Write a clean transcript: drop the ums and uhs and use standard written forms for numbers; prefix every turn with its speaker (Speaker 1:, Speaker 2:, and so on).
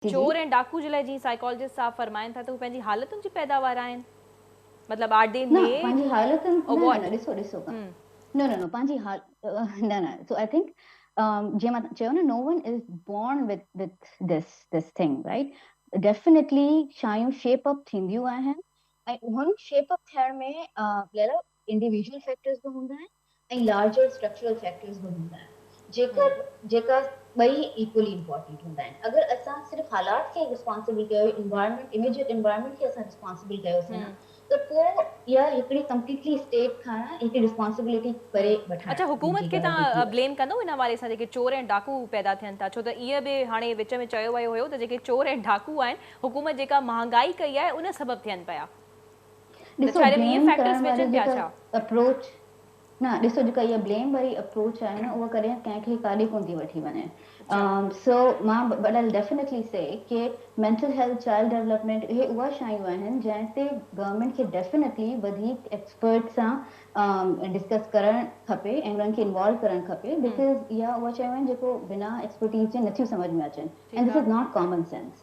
Speaker 1: जी जी।
Speaker 2: चोर ऐं डाकू जे लाइ जीअं साइकोलॉजिस्ट साहब फरमाइनि था त हू पंहिंजी हालतुनि जी पैदावार आहिनि, मतिलबु आट द एंड
Speaker 1: न
Speaker 2: डे
Speaker 1: पंहिंजी हालतुनि
Speaker 2: और
Speaker 1: न न
Speaker 2: व्हाट?
Speaker 1: न ॾिसो ॾिसो
Speaker 2: हम्म
Speaker 1: न न न पंहिंजी हाल न न सो आई थिंक जीअं मां चयो न no one is born with this thing right definitely शयूं शेप अप थींदियूं आहिनि ऐं उन्हनि शेप अप थियण में इंडिविजुअल फैक्टर्स बि हूंदा आहिनि ऐं लार्जर स्ट्रक्चरल फैक्टर्स बि हूंदा आहिनि जेका ॿई इक्वली इम्पॉर्टेंट हूंदा आहिनि अगरि असां सिर्फ़ु हालात खे रिस्पॉन्सिबल कयो इन्वायरमेंट इमीडिएट इन्वायरमेंट खे असां रिस्पॉन्सिबल कयोसीं न
Speaker 2: हम्म
Speaker 1: त पोइ इहा हिकिड़ी कंप्लीटली स्टेट खां हिकिड़ी रिस्पॉन्सिबिलिटी परे
Speaker 2: अच्छा,
Speaker 1: वठणु
Speaker 2: हुकूमत
Speaker 1: जी
Speaker 2: खे
Speaker 1: ॻाल्हि थी
Speaker 2: तव्हां
Speaker 1: वञे
Speaker 2: ब्लेम कंदो इन हवाले सां जेके चोर ऐं डाकू पैदा थियनि था, छो त ईअं बि हाणे विच में चयो वियो हुयो त जेके चोर ऐं डाकू आहिनि हुकूमत जेका महांगाई कई आहे उन सबबु थियनि पिया, त
Speaker 1: ॾिसो
Speaker 2: छा इहे
Speaker 1: ब्लेम
Speaker 2: फैक्टर्स
Speaker 1: करण
Speaker 2: बि
Speaker 1: वारी
Speaker 2: अचनि पिया
Speaker 1: जेका
Speaker 2: छा?
Speaker 1: अप्रोच न ॾिसो जेका इहा ब्लेम वारी अप्रोच आहे न उहा कॾहिं कंहिंखे काॾे कोन थी वठी वञे
Speaker 2: अच्छा
Speaker 1: सो मां बट आई डेफिनेटली से कि मेंटल हेल्थ चाइल्ड डेवलपमेंट इहे उहा शयूं आहिनि जंहिं ते गवर्नमेंट खे डेफिनेटली वधीक एक्सपर्ट सां डिस्कस करणु खपे ऐं उन्हनि खे इन्वॉल्व करणु खपे बिकॉज़ इहा उहा शयूं आहिनि जेको बिना एक्सपर्टीज़ जे नथियूं सम्झ में अचनि एंड
Speaker 2: ठीकु
Speaker 1: दिस
Speaker 2: आहे।
Speaker 1: Is not common sense